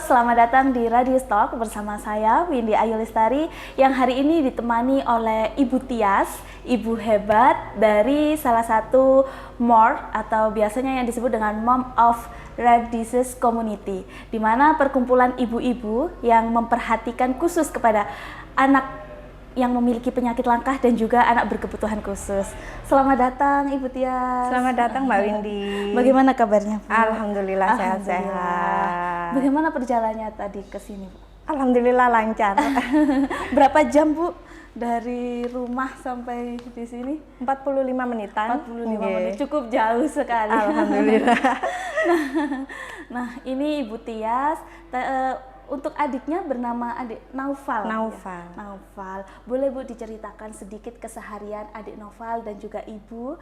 selamat datang di Radio Talk bersama saya Windy Ayu Lestari yang hari ini ditemani oleh Ibu Tias, ibu hebat dari salah satu MORC atau biasanya yang disebut dengan Mom of Rare Disease Community, di mana perkumpulan ibu-ibu yang memperhatikan khusus kepada anak yang memiliki penyakit langka dan juga anak berkebutuhan khusus. Selamat datang Ibu Tias. Selamat datang Mbak Windy. Bagaimana kabarnya, Bu? Alhamdulillah sehat-sehat. Bagaimana perjalanannya tadi ke sini, Bu? Alhamdulillah lancar. Berapa jam, Bu, dari rumah sampai di sini? 45 menitan. 45 menit, cukup jauh sekali. Alhamdulillah. Nah, ini Ibu Tias. Untuk adiknya bernama adik Naufal. Naufal. Ya? Naufal. Boleh Bu diceritakan sedikit keseharian adik Naufal dan juga Ibu?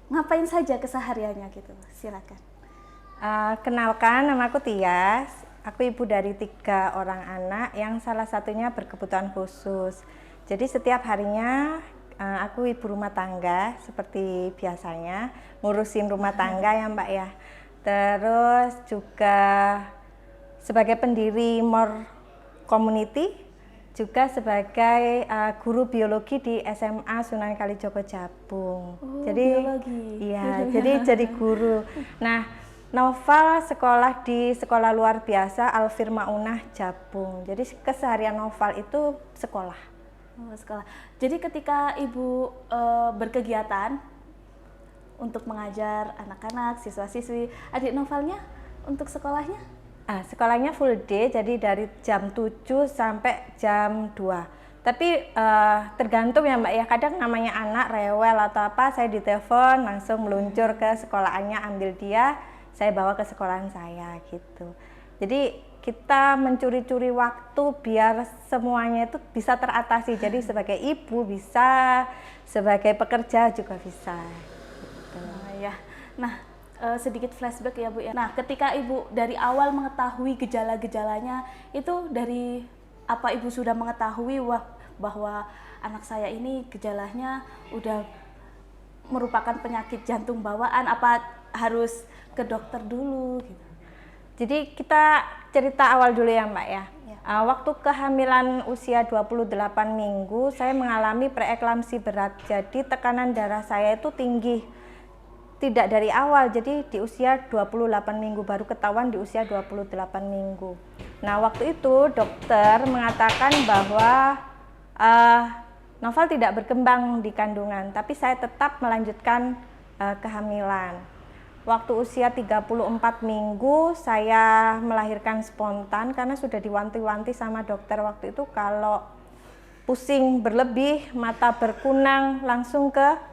Ngapain saja kesehariannya gitu? Silakan. Kenalkan, nama aku Tias. Aku ibu dari 3 orang anak yang salah satunya berkebutuhan khusus. Jadi setiap harinya aku ibu rumah tangga seperti biasanya, ngurusin rumah tangga ya Mbak ya. Terus juga sebagai pendiri MORC Community, juga sebagai guru biologi di SMA Sunan Kalijogo Jabung. Oh, jadi biologi. Iya, jadi guru. Nah, Naufal sekolah di sekolah luar biasa Alfir Maunah Jabung. Jadi keseharian Naufal itu sekolah. Oh, sekolah. Jadi ketika Ibu berkegiatan untuk mengajar anak-anak, siswa-siswi, adik Naufalnya untuk sekolahnya? Sekolahnya full day, jadi dari jam 7 sampai jam 2. Tapi tergantung ya Mbak ya, kadang namanya anak rewel atau apa, saya ditelepon langsung meluncur ke sekolahannya, ambil dia, saya bawa ke sekolahan saya gitu. Jadi kita mencuri-curi waktu biar semuanya itu bisa teratasi. Jadi sebagai ibu bisa, sebagai pekerja juga bisa. Gitu. Ya. Nah, sedikit flashback ya Bu ya. Nah, ketika Ibu dari awal mengetahui gejala-gejalanya, itu dari apa Ibu sudah mengetahui bahwa anak saya ini gejalanya udah merupakan penyakit jantung bawaan, apa harus ke dokter dulu gitu? Jadi kita cerita awal dulu ya Mbak ya. Waktu kehamilan usia 28 minggu, saya mengalami preeklamsi berat. Jadi tekanan darah saya itu tinggi. Tidak dari awal, jadi di usia 28 minggu, baru ketahuan di usia 28 minggu. Nah, waktu itu dokter mengatakan bahwa Naufal tidak berkembang di kandungan, tapi saya tetap melanjutkan kehamilan. Waktu usia 34 minggu, saya melahirkan spontan karena sudah diwanti-wanti sama dokter waktu itu kalau pusing berlebih, mata berkunang, langsung ke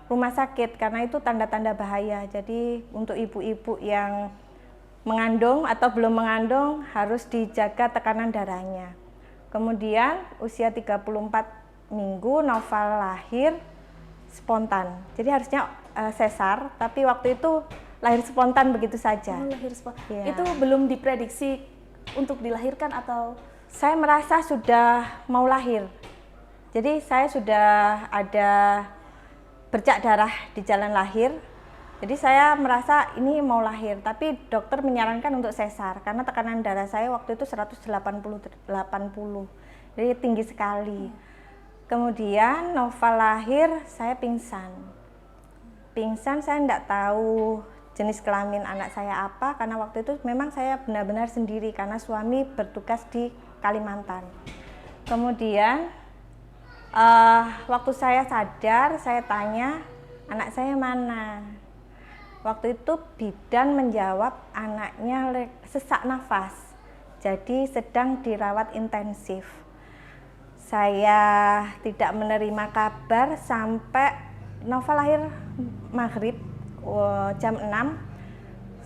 rumah sakit karena itu tanda-tanda bahaya. Jadi untuk ibu-ibu yang mengandung atau belum mengandung harus dijaga tekanan darahnya. Kemudian usia 34 minggu Naufal lahir spontan. Jadi harusnya sesar, tapi waktu itu lahir spontan begitu saja. Oh, lahir spontan. Ya. Itu belum diprediksi untuk dilahirkan atau? Saya merasa sudah mau lahir. Jadi saya sudah ada bercak darah di jalan lahir, jadi saya merasa ini mau lahir, tapi dokter menyarankan untuk sesar karena tekanan darah saya waktu itu 180/80, jadi tinggi sekali. Kemudian Naufal lahir, saya pingsan, saya tidak tahu jenis kelamin anak saya apa karena waktu itu memang saya benar-benar sendiri karena suami bertugas di Kalimantan. Kemudian waktu saya sadar, saya tanya, anak saya mana? Waktu itu bidan menjawab anaknya sesak nafas, jadi sedang dirawat intensif. Saya tidak menerima kabar sampai Naufal lahir maghrib jam 6.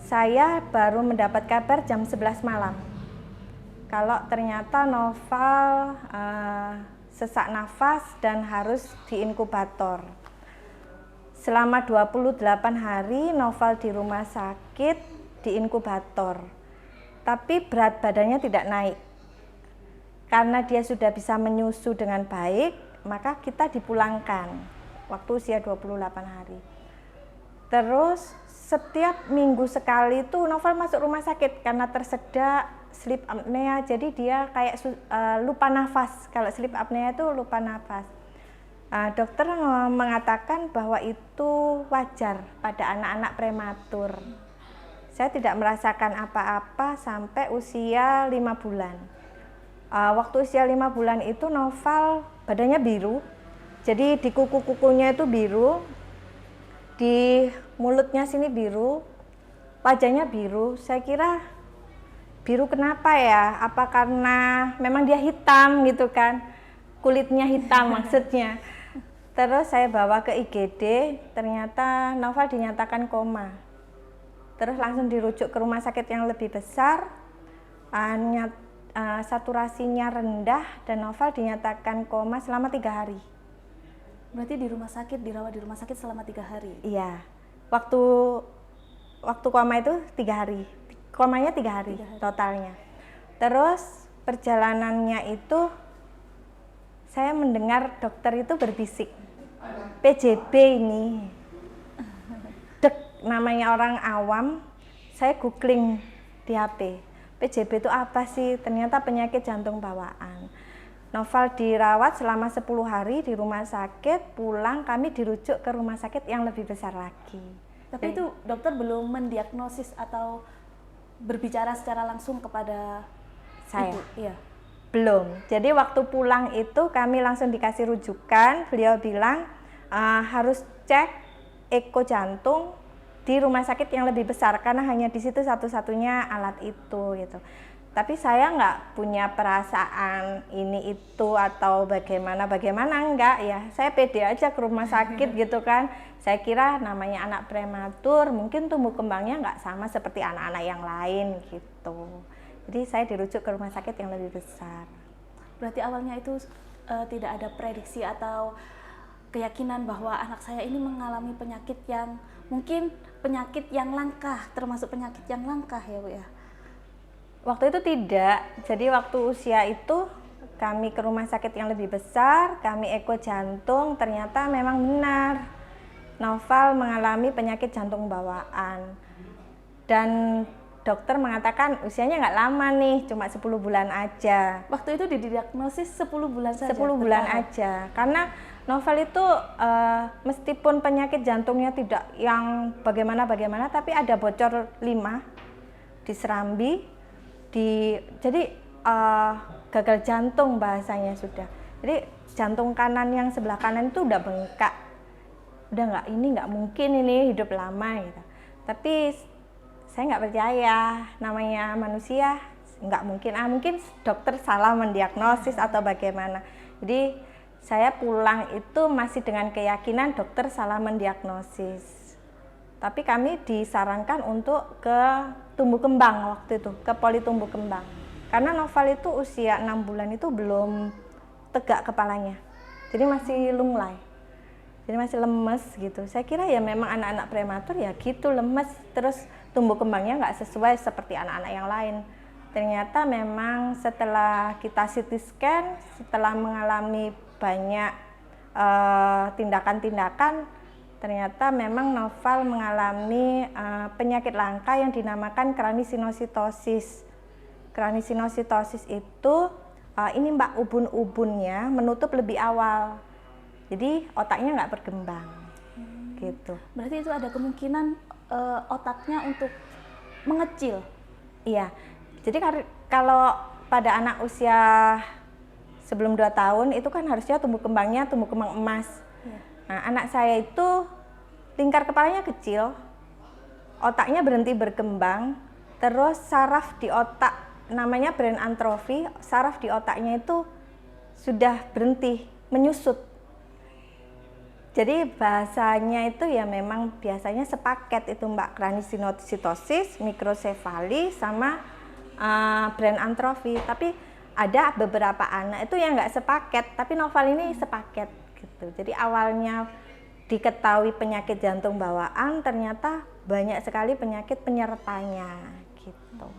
Saya baru mendapat kabar jam 11 malam. Kalau ternyata Naufal sesak nafas dan harus diinkubator. Selama 28 hari Naufal di rumah sakit diinkubator. Tapi berat badannya tidak naik. Karena dia sudah bisa menyusu dengan baik, maka kita dipulangkan waktu usia 28 hari. Terus setiap minggu sekali itu Naufal masuk rumah sakit karena tersedak sleep apnea, jadi dia kayak lupa nafas. Kalau sleep apnea itu lupa nafas. Dokter mengatakan bahwa itu wajar pada anak-anak prematur. Saya tidak merasakan apa-apa sampai usia 5 bulan. Waktu usia 5 bulan itu Noval badannya biru, jadi di kuku-kukunya itu biru, di mulutnya sini biru, wajahnya biru. Saya kira biru kenapa ya? Apa karena memang dia hitam gitu kan? Kulitnya hitam maksudnya. Terus saya bawa ke IGD, ternyata Noval dinyatakan koma. Terus langsung dirujuk ke rumah sakit yang lebih besar, saturasinya rendah, dan Noval dinyatakan koma selama 3 hari. Berarti dirawat di rumah sakit selama 3 hari? Iya, waktu koma itu 3 hari, komanya 3 hari totalnya. Terus perjalanannya itu saya mendengar dokter itu berbisik, PJB ini. Namanya orang awam, saya googling di HP, PJB itu apa sih? Ternyata penyakit jantung bawaan. Noval dirawat selama 10 hari di rumah sakit, pulang kami dirujuk ke rumah sakit yang lebih besar lagi. Tapi itu dokter belum mendiagnosis atau berbicara secara langsung kepada saya? Ibu? Iya. Belum. Jadi waktu pulang itu kami langsung dikasih rujukan, beliau bilang harus cek eko jantung di rumah sakit yang lebih besar karena hanya di situ satu-satunya alat itu gitu. Tapi saya nggak punya perasaan ini itu atau bagaimana enggak ya. Saya pede aja ke rumah sakit gitu kan. Saya kira namanya anak prematur mungkin tumbuh kembangnya nggak sama seperti anak-anak yang lain gitu. Jadi saya dirujuk ke rumah sakit yang lebih besar. Berarti awalnya itu tidak ada prediksi atau keyakinan bahwa anak saya ini mengalami penyakit yang mungkin penyakit yang langka, termasuk penyakit yang langka ya Bu ya? Waktu itu tidak, jadi waktu usia itu kami ke rumah sakit yang lebih besar, kami eko jantung, ternyata memang benar Noval mengalami penyakit jantung bawaan. Dan dokter mengatakan usianya nggak lama nih, cuma 10 bulan aja. Waktu itu didiagnosis 10 bulan saja? 10 bulan aja, karena Noval itu meskipun penyakit jantungnya tidak yang bagaimana, tapi ada bocor 5 di serambi, jadi gagal jantung bahasanya sudah. Jadi jantung kanan yang sebelah kanan itu udah bengkak, udah nggak mungkin ini hidup lama gitu. Tapi saya nggak percaya, namanya manusia nggak mungkin. Mungkin dokter salah mendiagnosis atau bagaimana. Jadi saya pulang itu masih dengan keyakinan dokter salah mendiagnosis. Tapi kami disarankan untuk ke tumbuh kembang waktu itu, ke poli tumbuh kembang. Karena Noval itu usia 6 bulan itu belum tegak kepalanya. Jadi masih lunglai. Jadi masih lemes gitu. Saya kira ya memang anak-anak prematur ya gitu lemes, terus tumbuh kembangnya nggak sesuai seperti anak-anak yang lain. Ternyata memang setelah kita CT scan, setelah mengalami banyak tindakan-tindakan, ternyata memang Noval mengalami penyakit langka yang dinamakan kranisinositosis. Kranisinositosis itu ini Mbak, ubun-ubunnya menutup lebih awal, jadi otaknya nggak berkembang. Gitu. Berarti itu ada kemungkinan otaknya untuk mengecil? Iya, jadi kalau pada anak usia sebelum 2 tahun itu kan harusnya tumbuh kembang emas. Ya. Nah, anak saya itu lingkar kepalanya kecil, otaknya berhenti berkembang, terus saraf di otak, namanya brain atrophy, saraf di otaknya itu sudah berhenti menyusut. Jadi bahasanya itu ya memang biasanya sepaket itu Mbak, kranisinositosis, mikrosefali, sama brain atrophy. Tapi ada beberapa anak itu yang nggak sepaket, tapi Noval ini sepaket gitu. Jadi awalnya diketahui penyakit jantung bawaan, ternyata banyak sekali penyakit penyertanya gitu.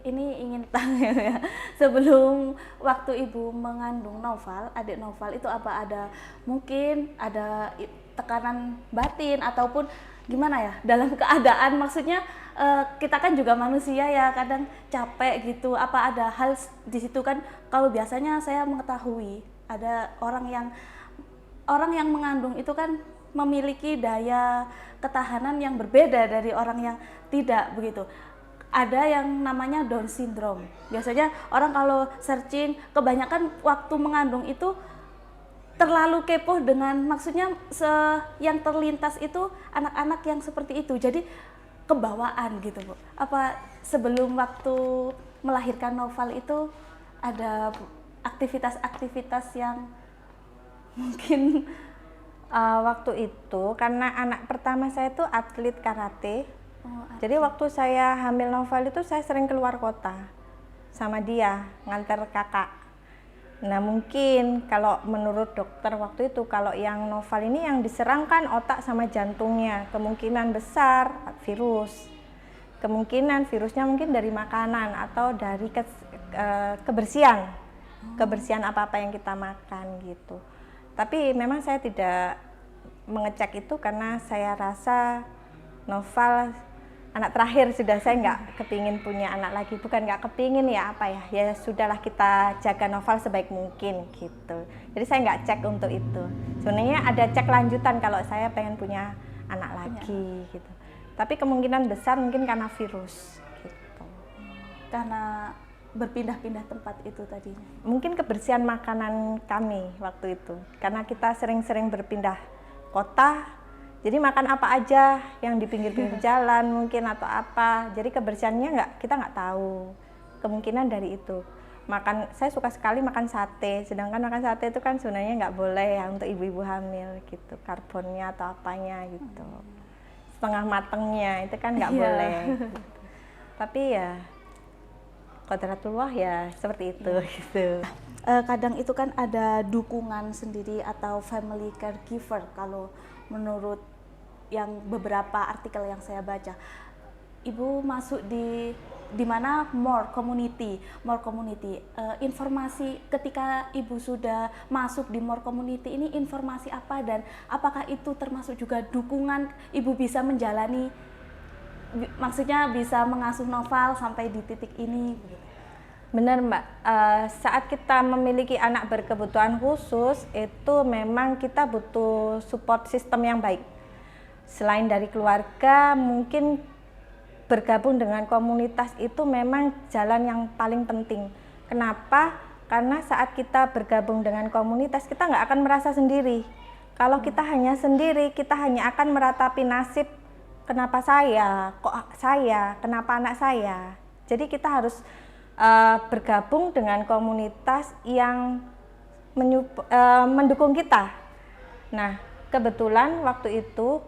Ini ingin tanya ya, sebelum waktu Ibu mengandung Noval, adik Noval itu apa mungkin ada tekanan batin ataupun gimana ya, dalam keadaan maksudnya kita kan juga manusia ya, kadang capek gitu. Apa ada hal di situ kan? Kalau biasanya saya mengetahui ada orang yang mengandung itu kan memiliki daya ketahanan yang berbeda dari orang yang tidak begitu. Ada yang namanya Down syndrome. Biasanya orang kalau searching, kebanyakan waktu mengandung itu terlalu kepo dengan, maksudnya yang terlintas itu anak-anak yang seperti itu. Jadi kebawaan gitu Bu. Apa sebelum waktu melahirkan Noval itu ada aktivitas-aktivitas yang mungkin Waktu itu karena anak pertama saya itu atlet karate. Jadi waktu saya hamil Noval itu saya sering keluar kota sama dia, nganter kakak. Nah mungkin kalau menurut dokter waktu itu, kalau yang Noval ini yang diserang kan otak sama jantungnya, kemungkinan besar virus. Kemungkinan virusnya mungkin dari makanan atau dari kebersihan. Kebersihan apa-apa yang kita makan gitu. Tapi memang saya tidak mengecek itu karena saya rasa Noval anak terakhir sudah, saya nggak kepingin punya anak lagi. Bukan nggak kepingin ya, apa ya, ya sudahlah kita jaga Noval sebaik mungkin gitu. Jadi saya nggak cek untuk itu. Sebenarnya ada cek lanjutan kalau saya pengen punya anak lagi gitu. Tapi kemungkinan besar mungkin karena virus gitu. karena berpindah-pindah tempat itu tadinya. Mungkin kebersihan makanan kami waktu itu. Karena kita sering-sering berpindah kota. Jadi makan apa aja yang di pinggir-pinggir jalan mungkin atau apa. Jadi kebersihannya kita nggak tahu. Kemungkinan dari itu. Saya suka sekali makan sate. Sedangkan makan sate itu kan sebenarnya nggak boleh ya untuk ibu-ibu hamil gitu. Karbonnya atau apanya gitu. Setengah matengnya itu kan nggak boleh. Gitu. Tapi ya kodratullah ya seperti itu gitu. Kadang itu kan ada dukungan sendiri atau family caregiver kalau menurut yang beberapa artikel yang saya baca. Ibu masuk di mana more community. Informasi ketika ibu sudah masuk di more community ini, informasi apa dan apakah itu termasuk juga dukungan ibu bisa menjalani, maksudnya bisa mengasuh Noval sampai di titik ini? Benar Mbak, saat kita memiliki anak berkebutuhan khusus itu memang kita butuh support system yang baik. Selain dari keluarga, mungkin bergabung dengan komunitas itu memang jalan yang paling penting. Kenapa? Karena saat kita bergabung dengan komunitas, kita nggak akan merasa sendiri. Kalau kita hanya sendiri, kita hanya akan meratapi nasib, kenapa saya, kok saya, kenapa anak saya. Jadi kita harus bergabung dengan komunitas yang mendukung kita. Nah, kebetulan waktu itu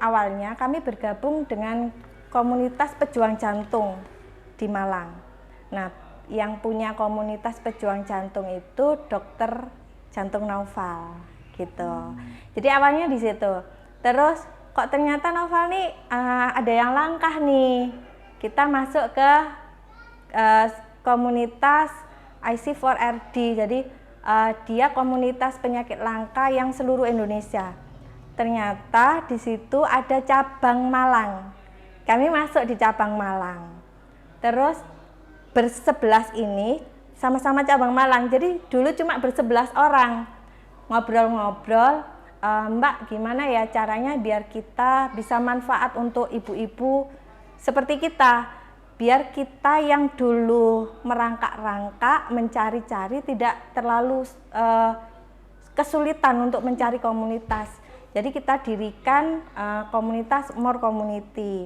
awalnya kami bergabung dengan komunitas pejuang jantung di Malang. Nah, yang punya komunitas pejuang jantung itu dokter jantung Noval gitu. Jadi awalnya di situ. Terus kok ternyata Noval nih ada yang langkah nih. Kita masuk ke komunitas IC4RD. Jadi dia komunitas penyakit langka yang seluruh Indonesia. Ternyata di situ ada cabang Malang. Kami masuk di cabang Malang. Terus bersebelas ini sama-sama cabang Malang. Jadi dulu cuma bersebelas orang. Ngobrol-ngobrol, Mbak gimana ya caranya biar kita bisa manfaat untuk ibu-ibu seperti kita. Biar kita yang dulu merangkak-rangkak, mencari-cari tidak terlalu kesulitan untuk mencari komunitas. Jadi kita dirikan komunitas More Community.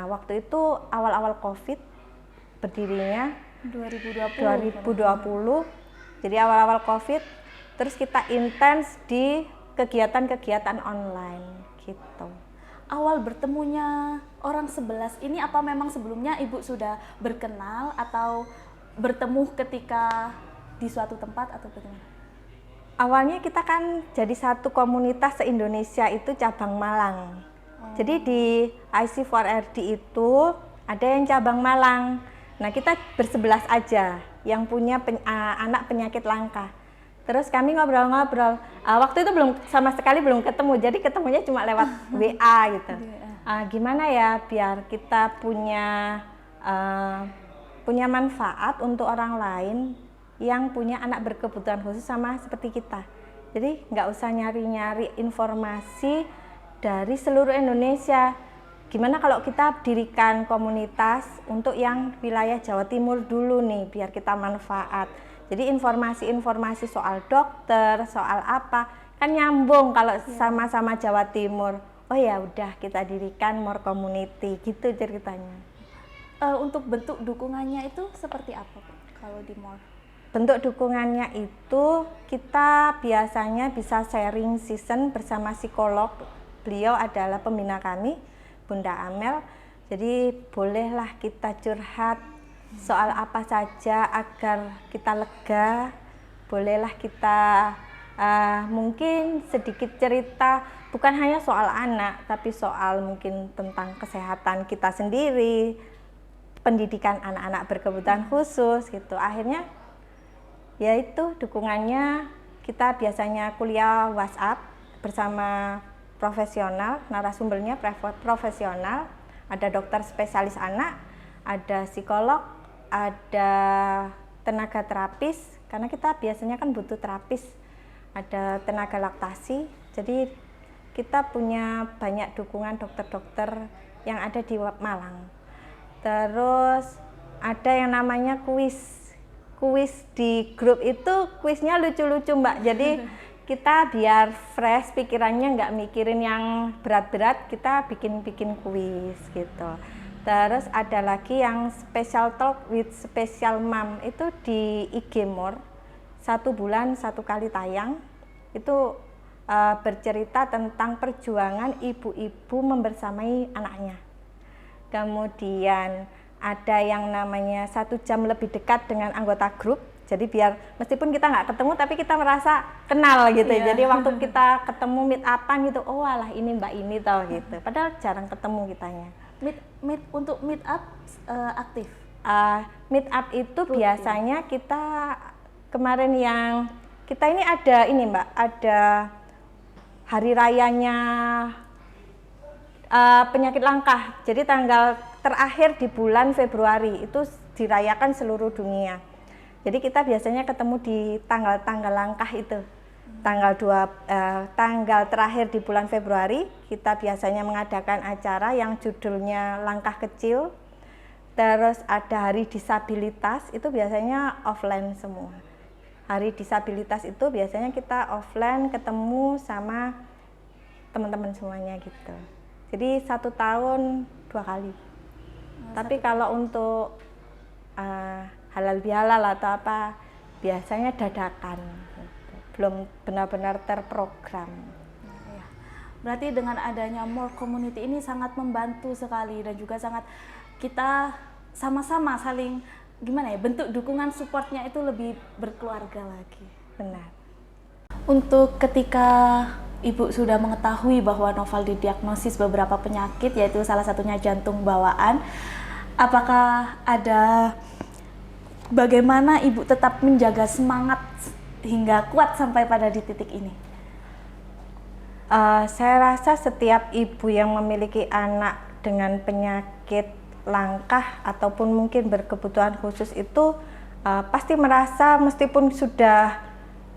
Waktu itu awal-awal COVID berdirinya 2020. Jadi awal-awal COVID, terus kita intens di kegiatan-kegiatan online gitu. Awal bertemunya orang 11 ini apa memang sebelumnya ibu sudah berkenal atau bertemu ketika di suatu tempat atau bagaimana? Awalnya kita kan jadi satu komunitas se-Indonesia itu cabang Malang. Jadi di IC4RD itu ada yang cabang Malang. Nah kita bersebelas aja yang punya anak penyakit langka. Terus kami ngobrol-ngobrol. Waktu itu belum sama sekali belum ketemu, jadi ketemunya cuma lewat WA gitu. Gimana ya biar kita punya manfaat untuk orang lain yang punya anak berkebutuhan khusus sama seperti kita. Jadi nggak usah nyari-nyari informasi dari seluruh Indonesia. Gimana kalau kita dirikan komunitas untuk yang wilayah Jawa Timur dulu nih, biar kita manfaat. Jadi informasi-informasi soal dokter, soal apa, kan nyambung kalau sama-sama Jawa Timur. Oh ya udah kita dirikan More Community, gitu ceritanya. Untuk bentuk dukungannya itu seperti apa kalau di More? Bentuk dukungannya itu kita biasanya bisa sharing session bersama psikolog. Beliau adalah pembina kami, Bunda Amel. Jadi bolehlah kita curhat soal apa saja agar kita lega. Bolehlah kita mungkin sedikit cerita, bukan hanya soal anak, tapi soal mungkin tentang kesehatan kita sendiri, pendidikan anak-anak berkebutuhan khusus gitu. Akhirnya yaitu dukungannya, kita biasanya kuliah WhatsApp bersama profesional, narasumbernya profesional, ada dokter spesialis anak, ada psikolog, ada tenaga terapis, karena kita biasanya kan butuh terapis, ada tenaga laktasi. Jadi kita punya banyak dukungan dokter-dokter yang ada di Malang. Terus ada yang namanya kuis di grup itu, kuisnya lucu-lucu Mbak. Jadi kita biar fresh pikirannya, nggak mikirin yang berat-berat, kita bikin kuis gitu. Terus ada lagi yang special talk with special mom, itu di IG More, 1 bulan 1 kali tayang. Itu bercerita tentang perjuangan ibu-ibu membersamai anaknya. Kemudian ada yang namanya 1 jam lebih dekat dengan anggota grup. Jadi biar meskipun kita nggak ketemu tapi kita merasa kenal gitu. Jadi waktu kita ketemu meet upan gitu, oh alah ini mbak ini tau gitu. Padahal jarang ketemu kitanya. Untuk meet up aktif? Meet up itu biasanya kita kemarin yang kita ini ada ini mbak, ada hari rayanya penyakit langka. Jadi tanggal terakhir di bulan Februari itu dirayakan seluruh dunia. Jadi kita biasanya ketemu di tanggal-tanggal langka itu. Tanggal terakhir di bulan Februari kita biasanya mengadakan acara yang judulnya Langkah Kecil. Terus ada hari disabilitas, itu biasanya offline semua. Hari disabilitas itu biasanya kita offline ketemu sama teman-teman semuanya gitu. Jadi 1 tahun 2 kali. Tapi kalau untuk halal bihalal atau apa, biasanya dadakan, belum benar-benar terprogram. Berarti dengan adanya More Community ini sangat membantu sekali, dan juga sangat kita sama-sama saling gimana ya, bentuk dukungan supportnya itu lebih berkeluarga lagi. Benar. Untuk ketika Ibu sudah mengetahui bahwa Noval didiagnosis beberapa penyakit, yaitu salah satunya jantung bawaan, apakah ada bagaimana Ibu tetap menjaga semangat hingga kuat sampai pada di titik ini? Saya rasa setiap ibu yang memiliki anak dengan penyakit langka ataupun mungkin berkebutuhan khusus itu pasti merasa, meskipun sudah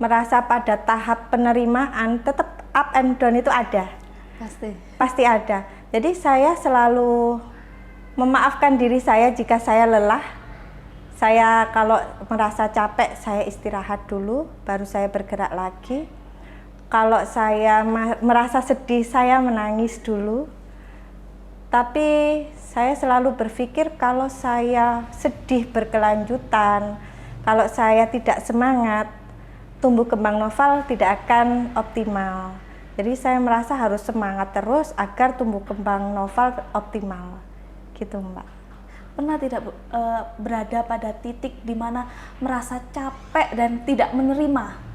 merasa pada tahap penerimaan, tetap up and down itu ada. Pasti ada. Jadi saya selalu memaafkan diri saya jika saya lelah. Saya kalau merasa capek, saya istirahat dulu, baru saya bergerak lagi. Kalau saya merasa sedih, saya menangis dulu. Tapi saya selalu berpikir kalau saya sedih berkelanjutan, kalau saya tidak semangat, tumbuh kembang Noval tidak akan optimal. Jadi saya merasa harus semangat terus agar tumbuh kembang Noval optimal. Gitu Mbak. Pernah tidak berada pada titik di mana merasa capek dan tidak menerima?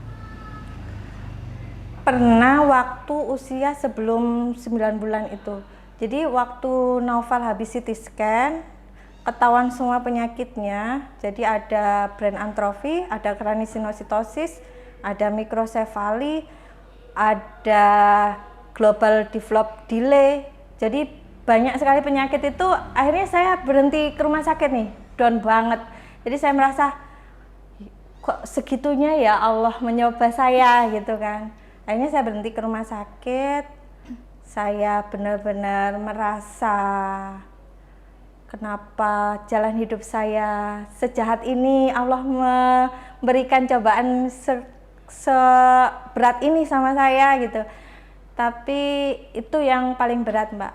Pernah waktu usia sebelum 9 bulan itu. Jadi waktu Noval habis CT scan, ketahuan semua penyakitnya. Jadi ada brain atrophy, ada craniosynostosis, ada mikrosefali, ada global develop delay. Jadi banyak sekali penyakit itu, akhirnya saya berhenti ke rumah sakit nih, down banget. Jadi saya merasa kok segitunya ya Allah mencoba saya gitu kan. Akhirnya saya berhenti ke rumah sakit. Saya benar-benar merasa kenapa jalan hidup saya sejahat ini, Allah memberikan cobaan seberat ini sama saya gitu. Tapi itu yang paling berat, Mbak.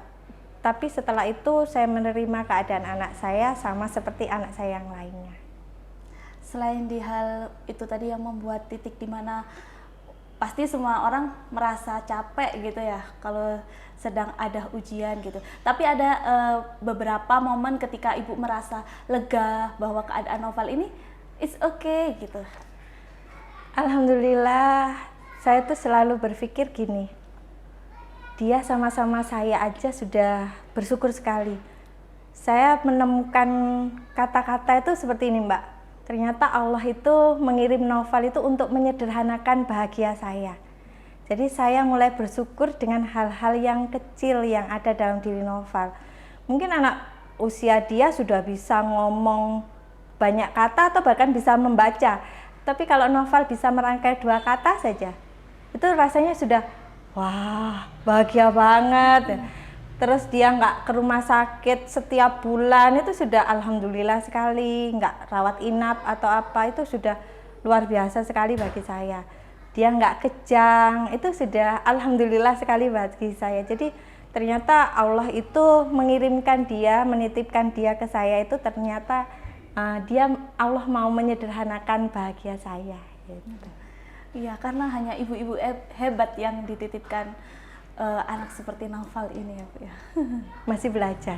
Tapi setelah itu saya menerima keadaan anak saya sama seperti anak saya yang lainnya. Selain di hal itu tadi yang membuat titik di mana pasti semua orang merasa capek gitu ya kalau sedang ada ujian gitu. Tapi ada beberapa momen ketika Ibu merasa lega bahwa keadaan Noval ini it's okay gitu. Alhamdulillah, saya tuh selalu berpikir gini, dia sama-sama saya aja sudah bersyukur sekali. Saya menemukan kata-kata itu seperti ini, Mbak. Ternyata Allah itu mengirim Noval itu untuk menyederhanakan bahagia saya. Jadi saya mulai bersyukur dengan hal-hal yang kecil yang ada dalam diri Noval. Mungkin anak usia dia sudah bisa ngomong banyak kata atau bahkan bisa membaca. Tapi kalau Noval bisa merangkai 2 kata saja, itu rasanya sudah wah bahagia banget. Terus dia nggak ke rumah sakit setiap bulan, itu sudah alhamdulillah sekali. Nggak rawat inap atau apa, itu sudah luar biasa sekali bagi saya. Dia nggak kejang, itu sudah alhamdulillah sekali bagi saya. Jadi ternyata Allah itu mengirimkan dia, menitipkan dia ke saya itu ternyata Allah mau menyederhanakan bahagia saya. Gitu. Iya, karena hanya ibu-ibu hebat yang dititipkan anak seperti Noval ini ya Bu ya. Masih belajar.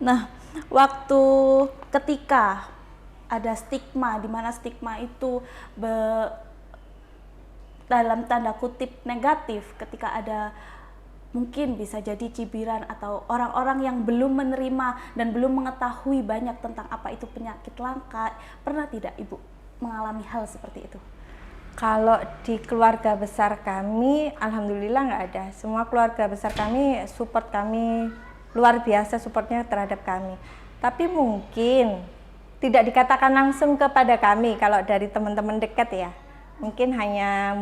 Nah, waktu ketika ada stigma, di mana stigma itu dalam tanda kutip negatif, ketika ada mungkin bisa jadi cibiran atau orang-orang yang belum menerima dan belum mengetahui banyak tentang apa itu penyakit langka, pernah tidak Ibu mengalami hal seperti itu? Kalau di keluarga besar kami, alhamdulillah nggak ada. Semua keluarga besar kami support kami, luar biasa supportnya terhadap kami. Tapi mungkin tidak dikatakan langsung kepada kami kalau dari teman-teman dekat ya. Mungkin hanya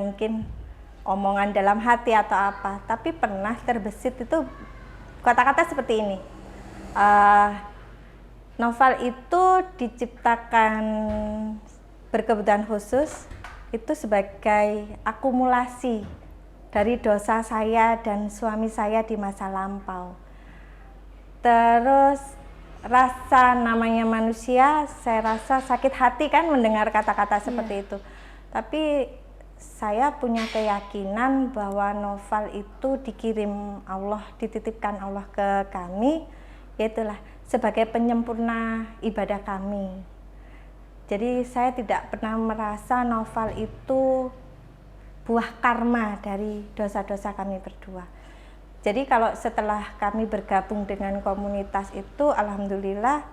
omongan dalam hati atau apa. Tapi pernah terbesit itu kata-kata seperti ini. Noval itu diciptakan berkebutuhan khusus, itu sebagai akumulasi dari dosa saya dan suami saya di masa lampau. Terus rasa namanya manusia, saya rasa sakit hati kan mendengar kata-kata seperti itu. Tapi saya punya keyakinan bahwa Noval itu dikirim Allah, dititipkan Allah ke kami, yaitulah sebagai penyempurna ibadah kami. Jadi saya tidak pernah merasa Noval itu buah karma dari dosa-dosa kami berdua. Jadi kalau setelah kami bergabung dengan komunitas itu, alhamdulillah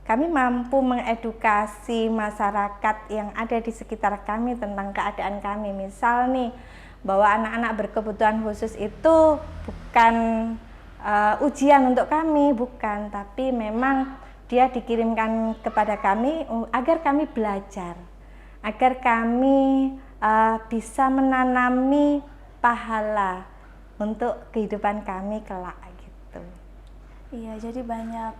kami mampu mengedukasi masyarakat yang ada di sekitar kami tentang keadaan kami. Misal nih, bahwa anak-anak berkebutuhan khusus itu bukan ujian untuk kami, bukan, tapi memang dia dikirimkan kepada kami agar kami belajar, agar kami bisa menanami pahala untuk kehidupan kami kelak gitu. Iya, jadi banyak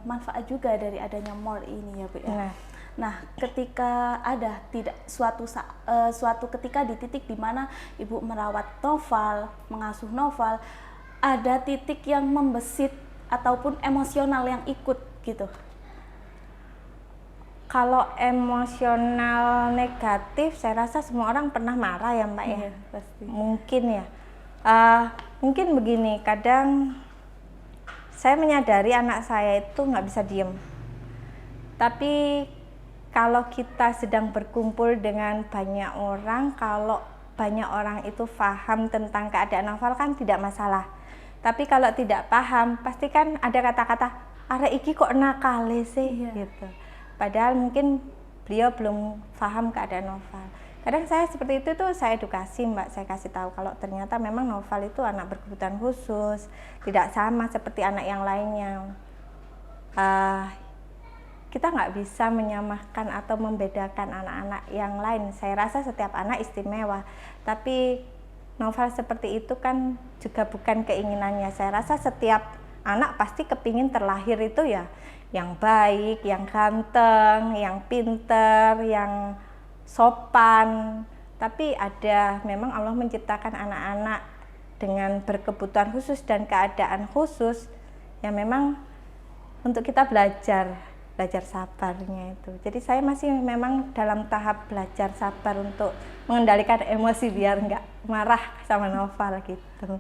manfaat juga dari adanya MOR ini ya Bu ya. Nah, ketika ada suatu ketika di titik di mana Ibu merawat Noval, mengasuh Noval, ada titik yang membesit ataupun emosional yang ikut gitu. Kalau emosional negatif, saya rasa semua orang pernah marah ya Mbak ya. Pasti. Mungkin ya. Mungkin begini, kadang saya menyadari anak saya itu nggak bisa diem. Tapi kalau kita sedang berkumpul dengan banyak orang, kalau banyak orang itu paham tentang keadaan Noval kan tidak masalah. Tapi kalau tidak paham, pasti kan ada kata-kata, arek iki kok nakal sih gitu. Padahal mungkin beliau belum paham keadaan Noval. Kadang saya seperti itu tuh saya edukasi Mbak, saya kasih tahu kalau ternyata memang Noval itu anak berkebutuhan khusus, tidak sama seperti anak yang lainnya. Kita nggak bisa menyamakan atau membedakan anak-anak yang lain. Saya rasa setiap anak istimewa, tapi Noval seperti itu kan juga bukan keinginannya. Saya rasa setiap anak pasti kepingin terlahir itu ya yang baik, yang ganteng, yang pinter, yang sopan. Tapi memang Allah menciptakan anak-anak dengan berkebutuhan khusus dan keadaan khusus yang memang untuk kita belajar sabarnya itu. Jadi saya masih memang dalam tahap belajar sabar untuk mengendalikan emosi biar nggak marah sama Noval gitu.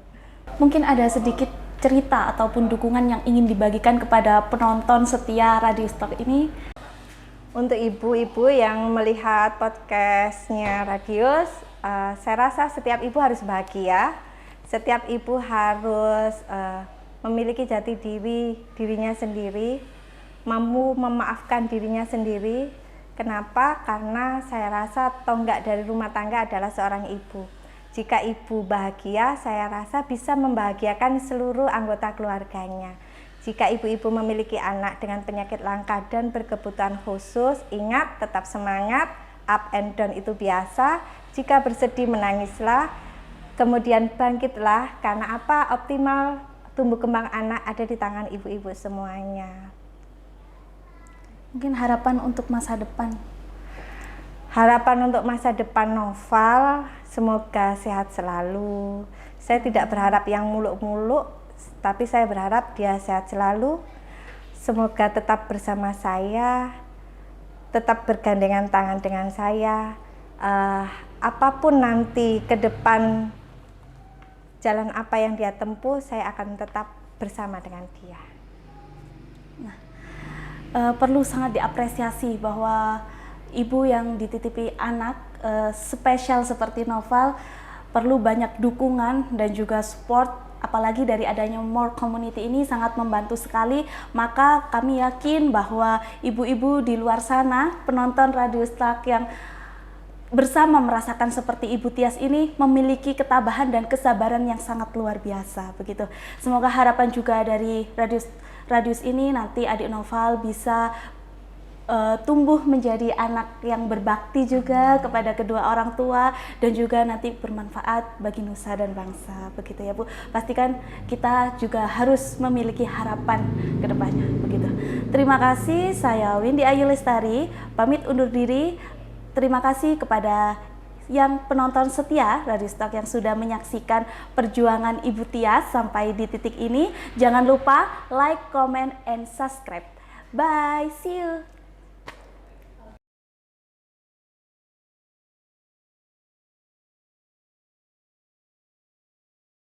Mungkin ada sedikit cerita ataupun dukungan yang ingin dibagikan kepada penonton setia Radio Stok ini. Untuk ibu-ibu yang melihat podcastnya Radius, saya rasa setiap ibu harus bahagia. Setiap ibu harus memiliki jati dirinya sendiri, mampu memaafkan dirinya sendiri. Kenapa? Karena saya rasa tonggak dari rumah tangga adalah seorang ibu. Jika ibu bahagia, saya rasa bisa membahagiakan seluruh anggota keluarganya. Jika ibu-ibu memiliki anak dengan penyakit langka dan berkebutuhan khusus, ingat tetap semangat, up and down itu biasa. Jika bersedih menangislah, kemudian bangkitlah, karena apa? Optimal tumbuh kembang anak ada di tangan ibu-ibu semuanya. Mungkin harapan untuk masa depan. Harapan untuk masa depan Noval, semoga sehat selalu. Saya tidak berharap yang muluk-muluk, tapi saya berharap dia sehat selalu. Semoga tetap bersama saya, tetap bergandengan tangan dengan saya. Apapun nanti ke depan, jalan apa yang dia tempuh, saya akan tetap bersama dengan dia. Perlu sangat diapresiasi bahwa ibu yang dititipi anak spesial seperti Noval perlu banyak dukungan dan juga support, apalagi dari adanya More Community ini sangat membantu sekali. Maka kami yakin bahwa ibu-ibu di luar sana, penonton Radio Stok yang bersama merasakan seperti Ibu Tias ini memiliki ketabahan dan kesabaran yang sangat luar biasa begitu. Semoga harapan juga dari Radius ini nanti adik Noval bisa tumbuh menjadi anak yang berbakti juga kepada kedua orang tua dan juga nanti bermanfaat bagi nusa dan bangsa begitu ya Bu. Pastikan kita juga harus memiliki harapan ke depannya begitu. Terima kasih, saya Windy Ayu Lestari pamit undur diri. Terima kasih kepada yang penonton setia Radio Stok yang sudah menyaksikan perjuangan Ibu Tias sampai di titik ini. Jangan lupa like, comment, and subscribe. Bye, see you.